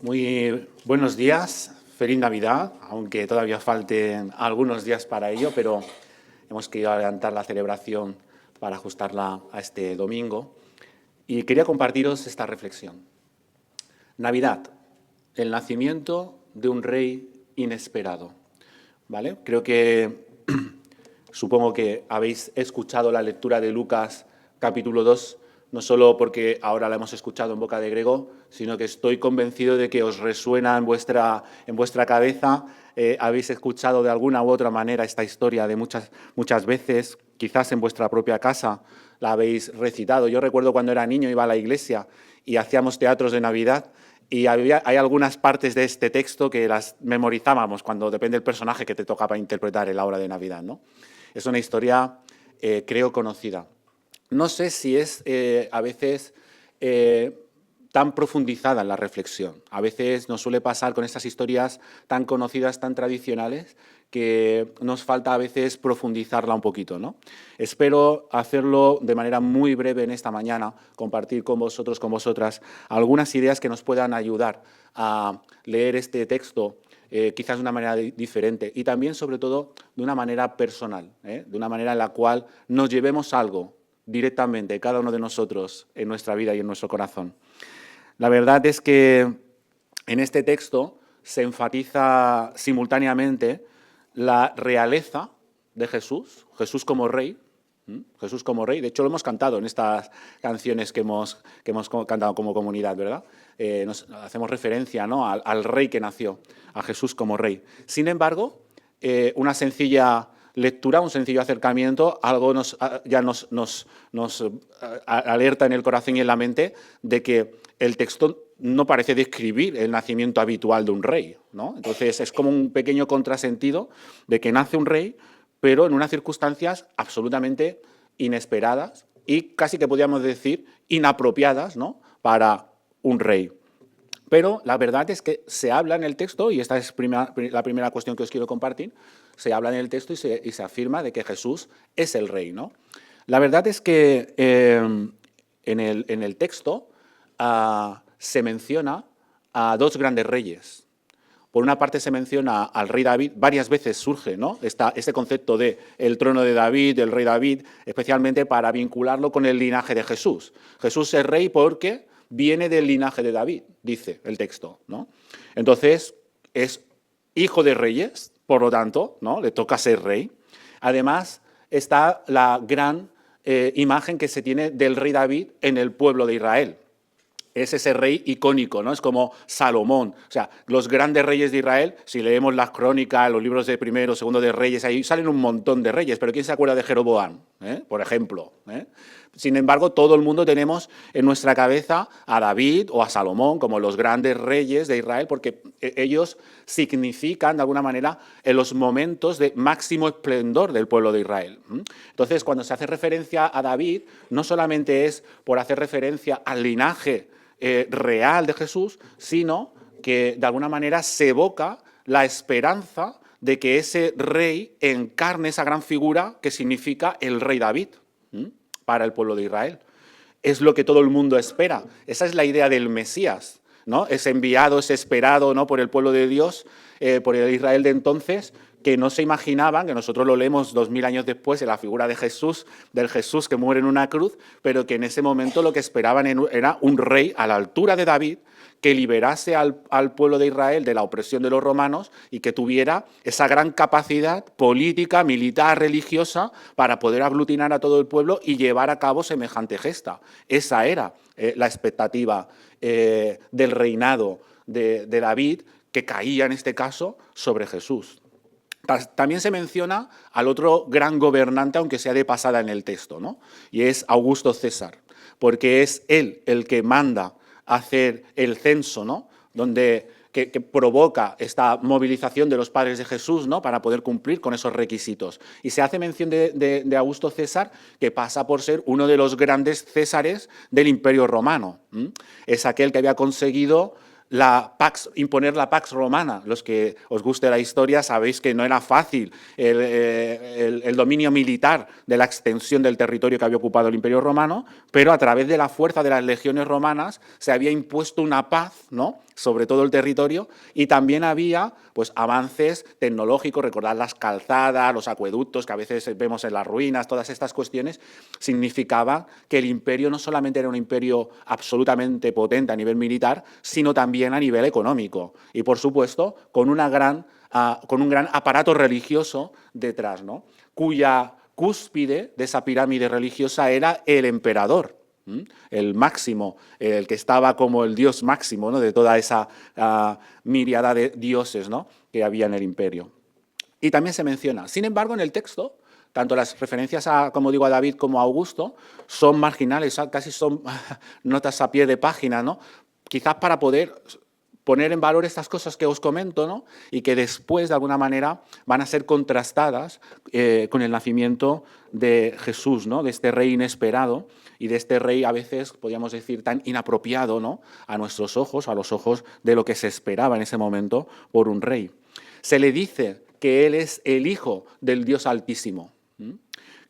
Muy buenos días, feliz Navidad, aunque todavía falten algunos días para ello, pero hemos querido adelantar la celebración para ajustarla a este domingo. Y quería compartiros esta reflexión. Navidad, el nacimiento de un rey inesperado. ¿Vale? Creo que, supongo que habéis escuchado la lectura de Lucas capítulo 2, no solo porque ahora la hemos escuchado en boca de Grego, sino que estoy convencido de que os resuena en vuestra cabeza. Habéis escuchado de alguna u otra manera esta historia de muchas veces, quizás en vuestra propia casa la habéis recitado. Yo recuerdo cuando era niño, iba a la iglesia y hacíamos teatros de Navidad y hay algunas partes de este texto que las memorizábamos cuando depende del personaje que te tocaba interpretar en la hora de Navidad, ¿no? Es una historia, creo, conocida. No sé si es a veces tan profundizada en la reflexión. A veces nos suele pasar con estas historias tan conocidas, tan tradicionales, que nos falta a veces profundizarla un poquito, ¿no? Espero hacerlo de manera muy breve en esta mañana, compartir con vosotros, con vosotras, algunas ideas que nos puedan ayudar a leer este texto quizás de una manera diferente y también, sobre todo, de una manera personal, de una manera en la cual nos llevemos algo directamente, cada uno de nosotros, en nuestra vida y en nuestro corazón. La verdad es que en este texto se enfatiza simultáneamente la realeza de Jesús, Jesús como rey, Jesús como rey. De hecho, lo hemos cantado en estas canciones que hemos cantado como comunidad, ¿verdad? Nos hacemos referencia, ¿no?, al rey que nació, a Jesús como rey. Sin embargo, una sencilla lectura, un sencillo acercamiento, algo ya nos alerta en el corazón y en la mente de que el texto no parece describir el nacimiento habitual de un rey, ¿no? Entonces, es como un pequeño contrasentido de que nace un rey, pero en unas circunstancias absolutamente inesperadas y casi que podríamos decir inapropiadas, ¿no?, para un rey. Pero la verdad es que se habla en el texto, y esta es la primera cuestión que os quiero compartir, se habla en el texto y se afirma de que Jesús es el rey, ¿no? La verdad es que en el texto se menciona a dos grandes reyes. Por una parte se menciona al rey David, varias veces surge, ¿no?, este concepto de el trono de David, del rey David, especialmente para vincularlo con el linaje de Jesús. Jesús es rey porque viene del linaje de David, dice el texto, ¿no? Entonces, es hijo de reyes, por lo tanto, ¿no?, le toca ser rey. Además, está la gran imagen que se tiene del rey David en el pueblo de Israel. Es ese rey icónico, ¿no? Es como Salomón. O sea, los grandes reyes de Israel, si leemos las crónicas, los libros de primero, segundo de reyes, ahí salen un montón de reyes, pero ¿quién se acuerda de Jeroboam, por ejemplo? Sin embargo, todo el mundo tenemos en nuestra cabeza a David o a Salomón como los grandes reyes de Israel, porque ellos significan, de alguna manera, en los momentos de máximo esplendor del pueblo de Israel. Entonces, cuando se hace referencia a David, no solamente es por hacer referencia al linaje real de Jesús, sino que de alguna manera se evoca la esperanza de que ese rey encarne esa gran figura que significa el rey David para el pueblo de Israel. Es lo que todo el mundo espera. Esa es la idea del Mesías, ¿no? Es enviado, es esperado, ¿no?, por el pueblo de Dios, por el Israel de entonces, que no se imaginaban, que nosotros lo leemos 2000 años después en la figura de Jesús, del Jesús que muere en una cruz, pero que en ese momento lo que esperaban era un rey a la altura de David, que liberase al pueblo de Israel de la opresión de los romanos y que tuviera esa gran capacidad política, militar, religiosa, para poder aglutinar a todo el pueblo y llevar a cabo semejante gesta. Esa era la expectativa del reinado de David, que caía en este caso sobre Jesús. También se menciona al otro gran gobernante, aunque sea de pasada en el texto, ¿no?, y es Augusto César, porque es él el que manda hacer el censo, ¿no?, que provoca esta movilización de los padres de Jesús, ¿no?, para poder cumplir con esos requisitos. Y se hace mención de Augusto César, que pasa por ser uno de los grandes césares del Imperio Romano. Es aquel que había conseguido imponer la Pax Romana. Los que os guste la historia sabéis que no era fácil el dominio militar de la extensión del territorio que había ocupado el Imperio Romano, pero a través de la fuerza de las legiones romanas se había impuesto una paz, ¿no?, sobre todo el territorio, y también había pues, avances tecnológicos, recordad las calzadas, los acueductos que a veces vemos en las ruinas, todas estas cuestiones significaban que el imperio no solamente era un imperio absolutamente potente a nivel militar, sino también a nivel económico y, por supuesto, con un gran aparato religioso detrás, ¿no? Cuya cúspide de esa pirámide religiosa era el emperador, el máximo, el que estaba como el dios máximo, ¿no?, de toda esa míriada de dioses, ¿no?, que había en el imperio. Y también se menciona, sin embargo, en el texto, tanto las referencias como digo, a David como a Augusto son marginales, casi son notas a pie de página, ¿no?, quizás para poder poner en valor estas cosas que os comento, ¿no?, y que después, de alguna manera, van a ser contrastadas con el nacimiento de Jesús, ¿no?, de este rey inesperado y de este rey, a veces, podríamos decir, tan inapropiado, ¿no?, a nuestros ojos, a los ojos de lo que se esperaba en ese momento por un rey. Se le dice que él es el hijo del Dios Altísimo,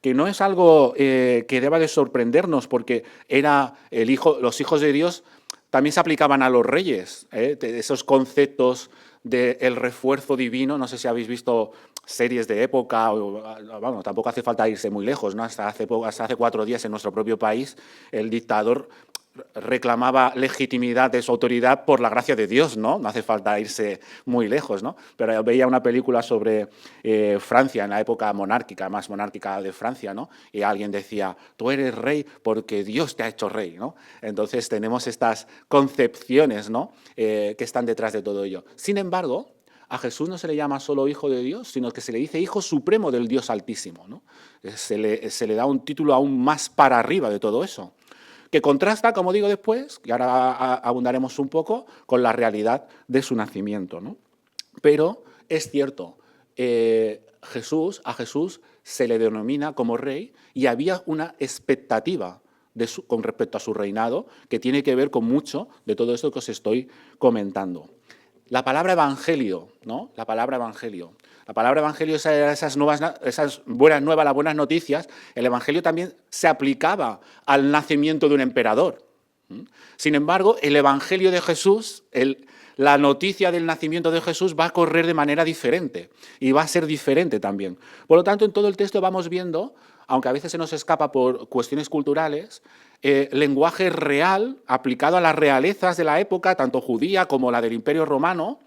que no es algo que deba de sorprendernos, porque era el hijo, los hijos de Dios también se aplicaban a los reyes, esos conceptos del refuerzo divino. No sé si habéis visto series de época, bueno, tampoco hace falta irse muy lejos, ¿no? Hasta hace 4 días en nuestro propio país el dictador reclamaba legitimidad de su autoridad por la gracia de Dios, ¿no? No hace falta irse muy lejos, ¿no? Pero veía una película sobre Francia en la época monárquica, más monárquica de Francia, ¿no? Y alguien decía, tú eres rey porque Dios te ha hecho rey, ¿no? Entonces tenemos estas concepciones, ¿no?, que están detrás de todo ello. Sin embargo, a Jesús no se le llama solo Hijo de Dios, sino que se le dice Hijo Supremo del Dios Altísimo, ¿no? Se le da un título aún más para arriba de todo eso, que contrasta, como digo después, y ahora abundaremos un poco, con la realidad de su nacimiento, ¿no? Pero es cierto, a Jesús se le denomina como rey y había una expectativa con respecto a su reinado que tiene que ver con mucho de todo esto que os estoy comentando. La palabra evangelio, ¿no? La palabra evangelio, esas buenas nuevas, las buenas noticias, el evangelio también se aplicaba al nacimiento de un emperador. Sin embargo, el evangelio de Jesús, la noticia del nacimiento de Jesús va a correr de manera diferente y va a ser diferente también. Por lo tanto, en todo el texto vamos viendo, aunque a veces se nos escapa por cuestiones culturales, lenguaje real aplicado a las realezas de la época, tanto judía como la del Imperio Romano,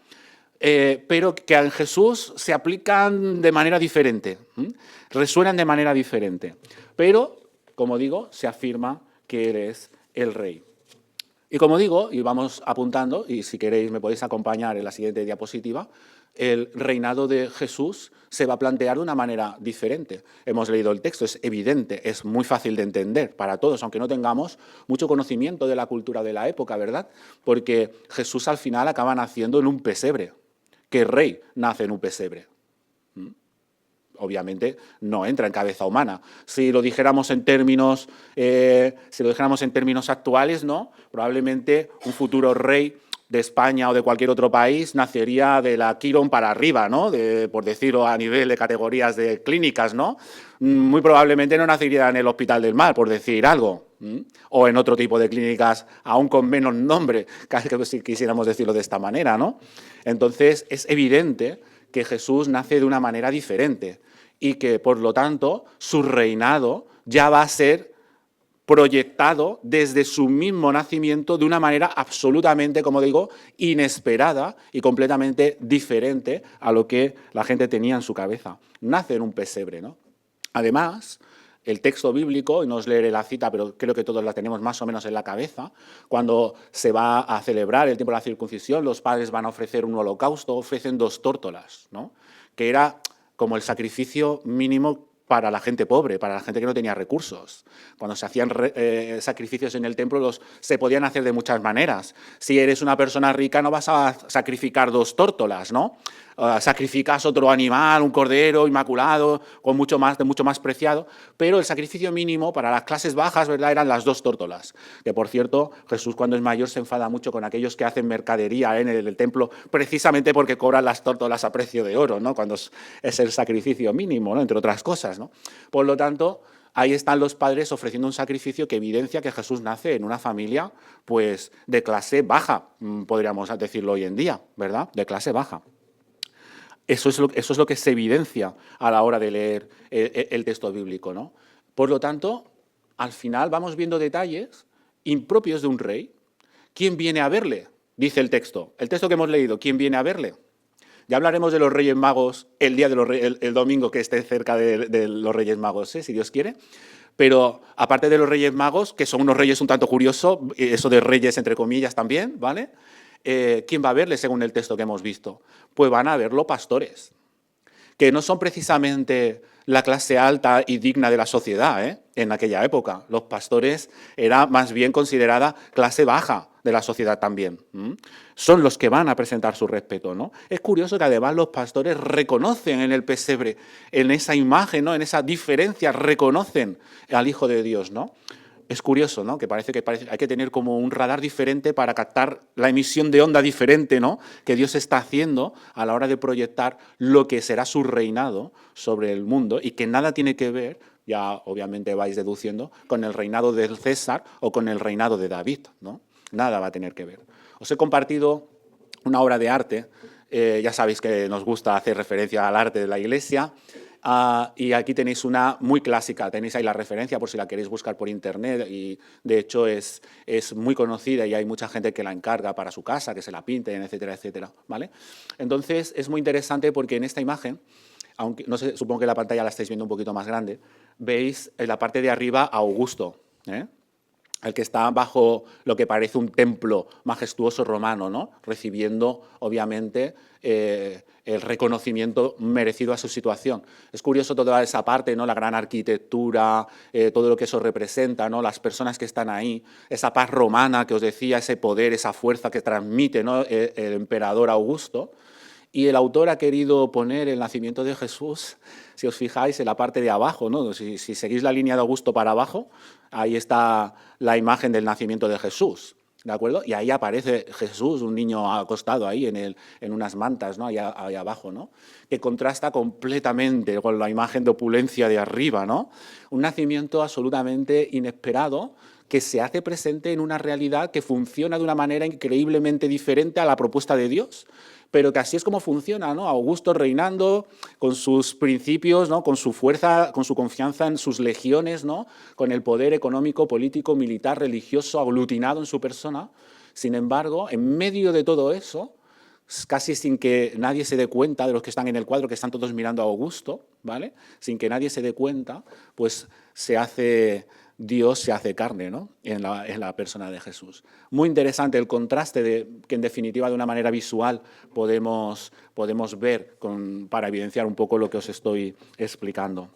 pero que en Jesús se aplican de manera diferente, resuenan de manera diferente. Pero, como digo, se afirma que Él es el Rey. Y como digo, y vamos apuntando, y si queréis me podéis acompañar en la siguiente diapositiva, el reinado de Jesús se va a plantear de una manera diferente. Hemos leído el texto, es evidente, es muy fácil de entender para todos, aunque no tengamos mucho conocimiento de la cultura de la época, ¿verdad? Porque Jesús al final acaba naciendo en un pesebre. ¿Qué rey nace en un pesebre? Obviamente no entra en cabeza humana. Si lo dijéramos en términos actuales, ¿no?, probablemente un futuro rey de España o de cualquier otro país nacería de la Quirón para arriba, ¿no?, por decirlo a nivel de categorías de clínicas, ¿no? Muy probablemente no nacería en el Hospital del Mar, por decir algo, o en otro tipo de clínicas aún con menos nombre, si quisiéramos decirlo de esta manera, ¿no? Entonces es evidente que Jesús nace de una manera diferente y que, por lo tanto, su reinado ya va a ser proyectado desde su mismo nacimiento de una manera absolutamente, como digo, inesperada y completamente diferente a lo que la gente tenía en su cabeza. Nace en un pesebre, ¿no? Además, el texto bíblico, y no os leeré la cita, pero creo que todos la tenemos más o menos en la cabeza, cuando se va a celebrar el tiempo de la circuncisión, los padres van a ofrecer un holocausto, ofrecen 2 tórtolas, ¿no?, que era como el sacrificio mínimo para la gente pobre, para la gente que no tenía recursos. Cuando se hacían sacrificios en el templo, se podían hacer de muchas maneras. Si eres una persona rica, no vas a sacrificar 2 tórtolas, ¿no? Sacrificas otro animal, un cordero inmaculado, de mucho más preciado, pero el sacrificio mínimo para las clases bajas, ¿verdad?, eran las 2 tórtolas. Que, por cierto, Jesús, cuando es mayor, se enfada mucho con aquellos que hacen mercadería en el templo, precisamente porque cobran las tórtolas a precio de oro, ¿no?, cuando es el sacrificio mínimo, ¿no?, entre otras cosas, ¿no? Por lo tanto, ahí están los padres ofreciendo un sacrificio que evidencia que Jesús nace en una familia pues, de clase baja, podríamos decirlo hoy en día, ¿verdad? De clase baja. Eso es lo que se evidencia a la hora de leer el texto bíblico, ¿no? Por lo tanto, al final vamos viendo detalles impropios de un rey. ¿Quién viene a verle? Dice el texto que hemos leído, ¿quién viene a verle? Ya hablaremos de los Reyes Magos el día de el domingo que esté cerca de los Reyes Magos, si Dios quiere. Pero aparte de los Reyes Magos, que son unos reyes un tanto curiosos, eso de reyes entre comillas también, ¿vale? ¿Quién va a verle según el texto que hemos visto? Pues van a verlo pastores, que no son precisamente la clase alta y digna de la sociedad, en aquella época. Los pastores era más bien considerada clase baja de la sociedad también. Son los que van a presentar su respeto, ¿no? Es curioso que además los pastores reconocen en el pesebre, en esa imagen, ¿no? En esa diferencia, reconocen al Hijo de Dios, ¿no? Es curioso, ¿no? Que parece hay que tener como un radar diferente para captar la emisión de onda diferente, ¿no? Que Dios está haciendo a la hora de proyectar lo que será su reinado sobre el mundo y que nada tiene que ver, ya obviamente vais deduciendo, con el reinado del César o con el reinado de David, ¿no? Nada va a tener que ver. Os he compartido una obra de arte, ya sabéis que nos gusta hacer referencia al arte de la Iglesia. Y aquí tenéis una muy clásica, tenéis ahí la referencia por si la queréis buscar por internet y de hecho es muy conocida y hay mucha gente que la encarga para su casa, que se la pinten, etcétera, etcétera, ¿vale? Entonces es muy interesante porque en esta imagen, aunque no sé, supongo que la pantalla la estáis viendo un poquito más grande, veis en la parte de arriba a Augusto, el que está bajo lo que parece un templo majestuoso romano, ¿no? Recibiendo, obviamente, el reconocimiento merecido a su situación. Es curioso toda esa parte, ¿no? La gran arquitectura, todo lo que eso representa, ¿no? Las personas que están ahí, esa paz romana que os decía, ese poder, esa fuerza que transmite, ¿no? El emperador Augusto. Y el autor ha querido poner el nacimiento de Jesús, si os fijáis, en la parte de abajo, ¿no? Si seguís la línea de Augusto para abajo, ahí está la imagen del nacimiento de Jesús, ¿de acuerdo? Y ahí aparece Jesús, un niño acostado ahí en unas mantas, ¿no? Ahí abajo, ¿no? Que contrasta completamente con la imagen de opulencia de arriba, ¿no? Un nacimiento absolutamente inesperado que se hace presente en una realidad que funciona de una manera increíblemente diferente a la propuesta de Dios, pero que así es como funciona, ¿no? Augusto reinando con sus principios, ¿no? Con su fuerza, con su confianza en sus legiones, ¿no? Con el poder económico, político, militar, religioso aglutinado en su persona. Sin embargo, en medio de todo eso, casi sin que nadie se dé cuenta de los que están en el cuadro, que están todos mirando a Augusto, ¿vale? Sin que nadie se dé cuenta, pues Dios se hace carne, ¿no? en la persona de Jesús. Muy interesante el contraste que en definitiva de una manera visual podemos ver para evidenciar un poco lo que os estoy explicando.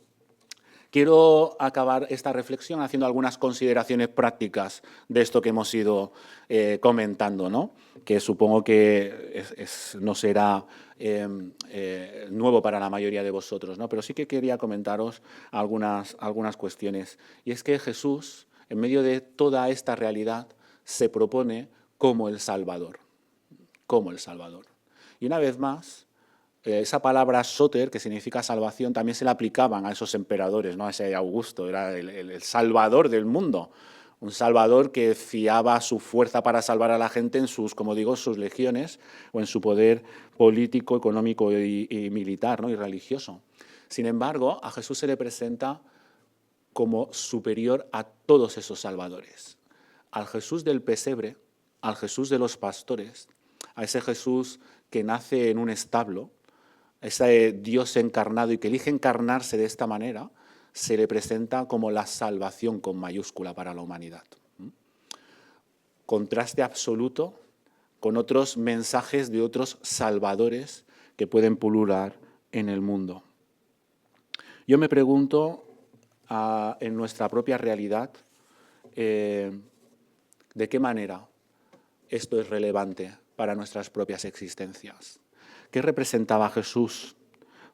Quiero acabar esta reflexión haciendo algunas consideraciones prácticas de esto que hemos ido comentando, ¿no? Que supongo que no será nuevo para la mayoría de vosotros, ¿no? Pero sí que quería comentaros algunas cuestiones. Y es que Jesús, en medio de toda esta realidad, se propone como el Salvador. Como el Salvador. Y una vez más, esa palabra soter, que significa salvación, también se la aplicaban a esos emperadores, ¿no? A ese Augusto, era el salvador del mundo. Un salvador que fiaba su fuerza para salvar a la gente en sus, como digo, sus legiones o en su poder político, económico y militar, ¿no? Y religioso. Sin embargo, a Jesús se le presenta como superior a todos esos salvadores. Al Jesús del pesebre, al Jesús de los pastores, a ese Jesús que nace en un establo, ese Dios encarnado y que elige encarnarse de esta manera, se le presenta como la salvación con mayúscula para la humanidad. Contraste absoluto con otros mensajes de otros salvadores que pueden pulular en el mundo. Yo me pregunto, en nuestra propia realidad, ¿de qué manera esto es relevante para nuestras propias existencias? ¿Qué representaba Jesús?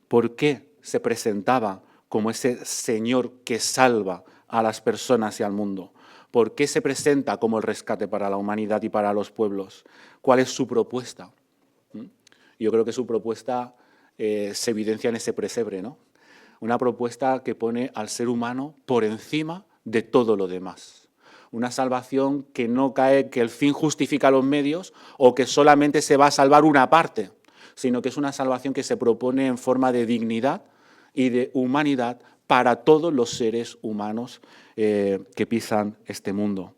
¿Por qué se presentaba como ese Señor que salva a las personas y al mundo? ¿Por qué se presenta como el rescate para la humanidad y para los pueblos? ¿Cuál es su propuesta? Yo creo que su propuesta se evidencia en ese pesebre, ¿no? Una propuesta que pone al ser humano por encima de todo lo demás. Una salvación que no cae que el fin justifica los medios o que solamente se va a salvar una parte, sino que es una salvación que se propone en forma de dignidad y de humanidad para todos los seres humanos que pisan este mundo.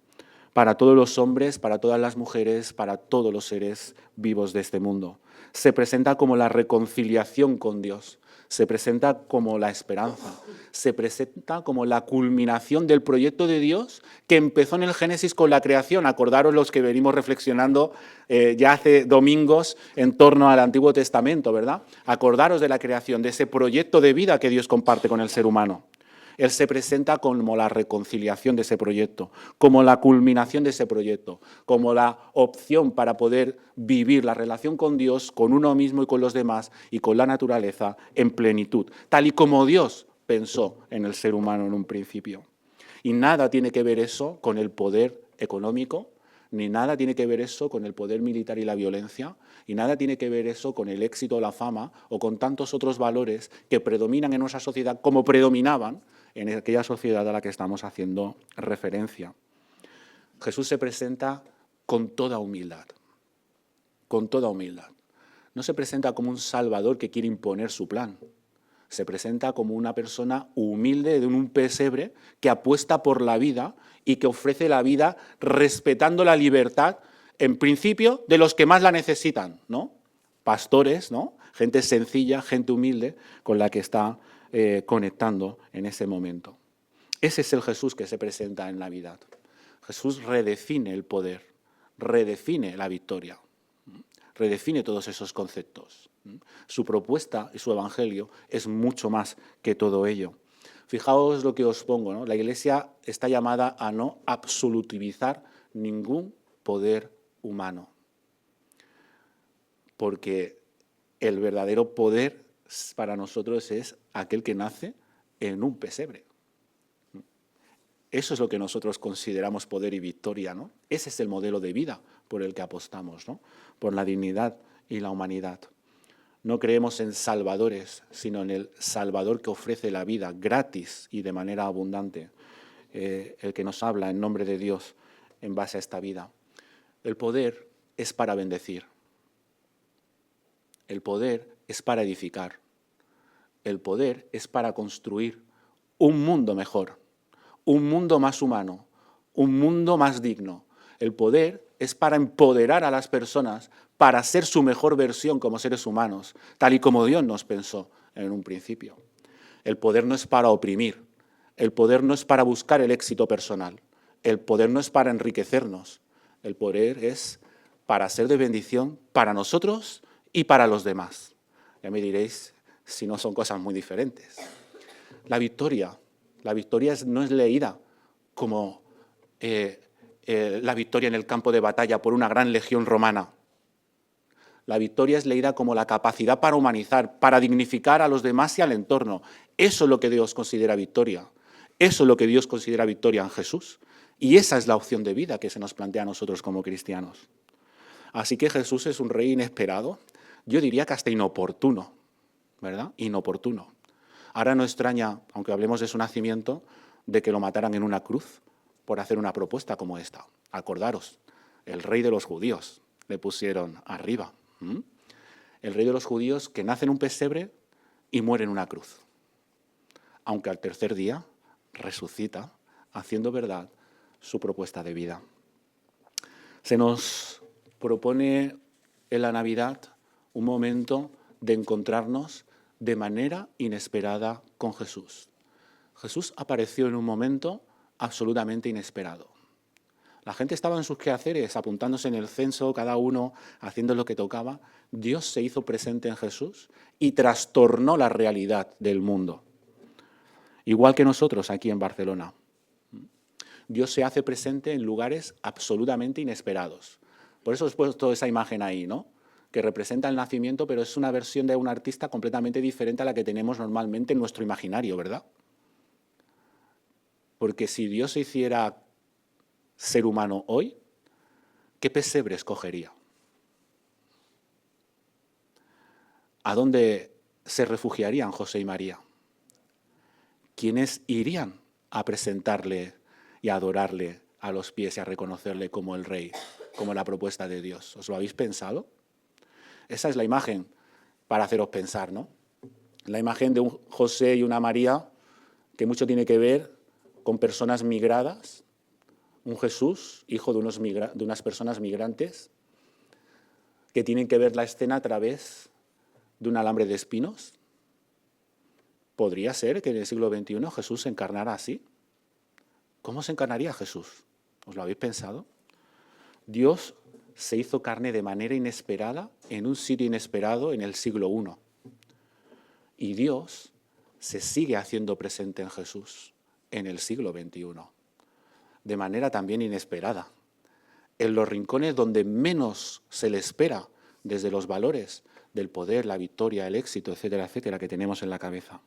Para todos los hombres, para todas las mujeres, para todos los seres vivos de este mundo. Se presenta como la reconciliación con Dios, se presenta como la esperanza, se presenta como la culminación del proyecto de Dios que empezó en el Génesis con la creación. Acordaros los que venimos reflexionando ya hace domingos en torno al Antiguo Testamento, ¿verdad? Acordaros de la creación, de ese proyecto de vida que Dios comparte con el ser humano. Él se presenta como la reconciliación de ese proyecto, como la culminación de ese proyecto, como la opción para poder vivir la relación con Dios, con uno mismo y con los demás y con la naturaleza en plenitud, tal y como Dios pensó en el ser humano en un principio. Y nada tiene que ver eso con el poder económico, ni nada tiene que ver eso con el poder militar y la violencia, y nada tiene que ver eso con el éxito o la fama o con tantos otros valores que predominan en nuestra sociedad como predominaban en aquella sociedad a la que estamos haciendo referencia. Jesús se presenta con toda humildad, con toda humildad. No se presenta como un salvador que quiere imponer su plan. Se presenta como una persona humilde de un pesebre que apuesta por la vida y que ofrece la vida respetando la libertad, en principio, de los que más la necesitan, ¿no? Pastores, ¿no? Gente sencilla, gente humilde con la que está conectando en ese momento. Ese es el Jesús que se presenta en Navidad. Jesús redefine el poder, redefine la victoria, redefine todos esos conceptos. Su propuesta y su evangelio es mucho más que todo ello. Fijaos lo que os pongo, ¿no? La Iglesia está llamada a no absolutivizar ningún poder humano, porque el verdadero poder para nosotros es aquel que nace en un pesebre. Eso es lo que nosotros consideramos poder y victoria, ¿no? Ese es el modelo de vida por el que apostamos, ¿no? Por la dignidad y la humanidad. No creemos en salvadores, sino en el Salvador que ofrece la vida gratis y de manera abundante, el que nos habla en nombre de Dios en base a esta vida. El poder es para bendecir. El poder es para edificar. El poder es para construir un mundo mejor, un mundo más humano, un mundo más digno. El poder es para empoderar a las personas para ser su mejor versión como seres humanos, tal y como Dios nos pensó en un principio. El poder no es para oprimir, el poder no es para buscar el éxito personal, el poder no es para enriquecernos, el poder es para ser de bendición para nosotros y para los demás. Ya me diréis si no son cosas muy diferentes. La victoria no es leída como la victoria en el campo de batalla por una gran legión romana. La victoria es leída como la capacidad para humanizar, para dignificar a los demás y al entorno. Eso es lo que Dios considera victoria. Eso es lo que Dios considera victoria en Jesús. Y esa es la opción de vida que se nos plantea a nosotros como cristianos. Así que Jesús es un rey inesperado, yo diría que hasta inoportuno, ¿verdad? Inoportuno. Ahora no extraña, aunque hablemos de su nacimiento, de que lo mataran en una cruz por hacer una propuesta como esta. Acordaros, el rey de los judíos le pusieron arriba. El rey de los judíos que nace en un pesebre y muere en una cruz. Aunque al tercer día resucita, haciendo verdad su propuesta de vida. Se nos propone en la Navidad un momento de encontrarnos de manera inesperada con Jesús. Jesús apareció en un momento absolutamente inesperado. La gente estaba en sus quehaceres, apuntándose en el censo, cada uno haciendo lo que tocaba. Dios se hizo presente en Jesús y trastornó la realidad del mundo. Igual que nosotros aquí en Barcelona. Dios se hace presente en lugares absolutamente inesperados. Por eso os he puesto esa imagen ahí, ¿no? Que representa el nacimiento, pero es una versión de un artista completamente diferente a la que tenemos normalmente en nuestro imaginario, ¿verdad? Porque si Dios se hiciera ser humano hoy, ¿qué pesebre escogería? ¿A dónde se refugiarían José y María? ¿quiénes irían a presentarle y a adorarle a los pies y a reconocerle como el Rey, como la propuesta de Dios? ¿Os lo habéis pensado? Esa es la imagen para haceros pensar, ¿no? La imagen de un José y una María que mucho tiene que ver con personas migradas, un Jesús, hijo de unas personas migrantes, que tienen que ver la escena a través de un alambre de espinos. ¿Podría ser que en el siglo XXI Jesús se encarnara así? ¿Cómo se encarnaría Jesús? ¿Os lo habéis pensado? Dios se hizo carne de manera inesperada, en un sitio inesperado, en el siglo I. Y Dios se sigue haciendo presente en Jesús, en el siglo XXI, de manera también inesperada, en los rincones donde menos se le espera, desde los valores del poder, la victoria, el éxito, etcétera, etcétera, que tenemos en la cabeza.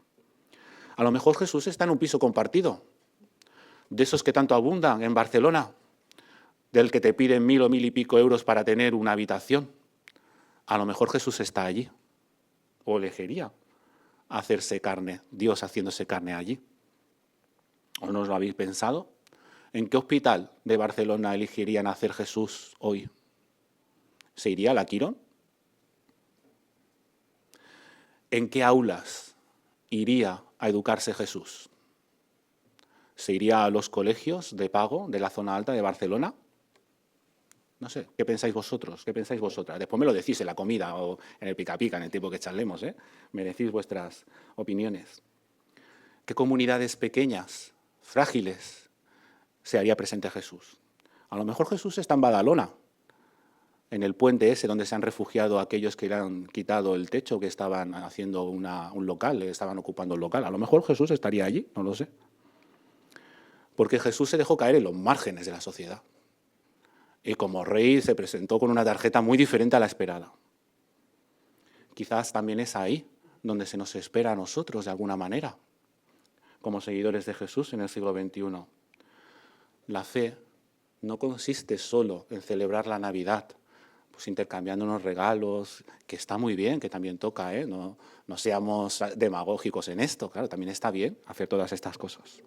A lo mejor Jesús está en un piso compartido, de esos que tanto abundan en Barcelona, del que te piden 1.000 o 1.000 y pico euros para tener una habitación. A lo mejor Jesús está allí, o elegiría hacerse carne, Dios haciéndose carne allí. ¿O no os lo habéis pensado? ¿En qué hospital de Barcelona elegirían hacer Jesús hoy? ¿Se iría a la Quirón? ¿En qué aulas iría a educarse Jesús? ¿Se iría a los colegios de pago de la zona alta de Barcelona? No sé, ¿qué pensáis vosotros? ¿Qué pensáis vosotras? Después me lo decís en la comida o en el pica pica, en el tiempo que charlemos, ¿eh? Me decís vuestras opiniones. ¿Qué comunidades pequeñas, frágiles, se haría presente Jesús? A lo mejor Jesús está en Badalona, en el puente ese donde se han refugiado aquellos que le han quitado el techo, que estaban haciendo un local, estaban ocupando el local. A lo mejor Jesús estaría allí, no lo sé. Porque Jesús se dejó caer en los márgenes de la sociedad. Y como rey se presentó con una tarjeta muy diferente a la esperada. Quizás también es ahí donde se nos espera a nosotros de alguna manera, como seguidores de Jesús en el siglo XXI. La fe no consiste solo en celebrar la Navidad, pues intercambiando unos regalos, que está muy bien, que también toca, ¿eh? No seamos demagógicos en esto, claro, también está bien hacer todas estas cosas.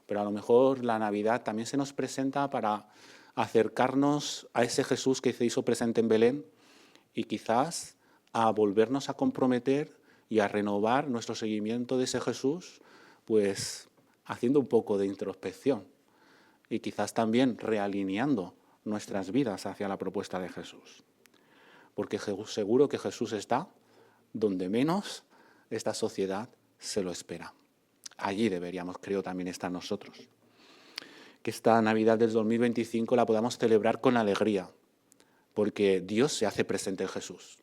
Pero a lo mejor la Navidad también se nos presenta para acercarnos a ese Jesús que se hizo presente en Belén y quizás a volvernos a comprometer y a renovar nuestro seguimiento de ese Jesús, pues haciendo un poco de introspección y quizás también realineando nuestras vidas hacia la propuesta de Jesús. Porque seguro que Jesús está donde menos esta sociedad se lo espera. Allí deberíamos, creo, también estar nosotros. Que esta Navidad del 2025 la podamos celebrar con alegría, porque Dios se hace presente en Jesús.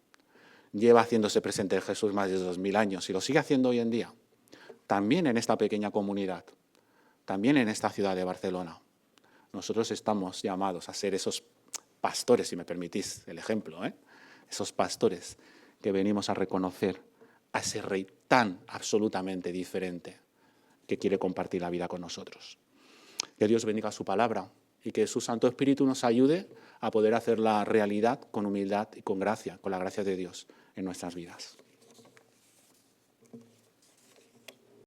Lleva haciéndose presente en Jesús más de 2000 años y lo sigue haciendo hoy en día. También en esta pequeña comunidad, también en esta ciudad de Barcelona. Nosotros estamos llamados a ser esos pastores, si me permitís el ejemplo, esos pastores que venimos a reconocer a ese Rey tan absolutamente diferente que quiere compartir la vida con nosotros. Que Dios bendiga su palabra y que su Santo Espíritu nos ayude a poder hacer la realidad con humildad y con gracia, con la gracia de Dios en nuestras vidas.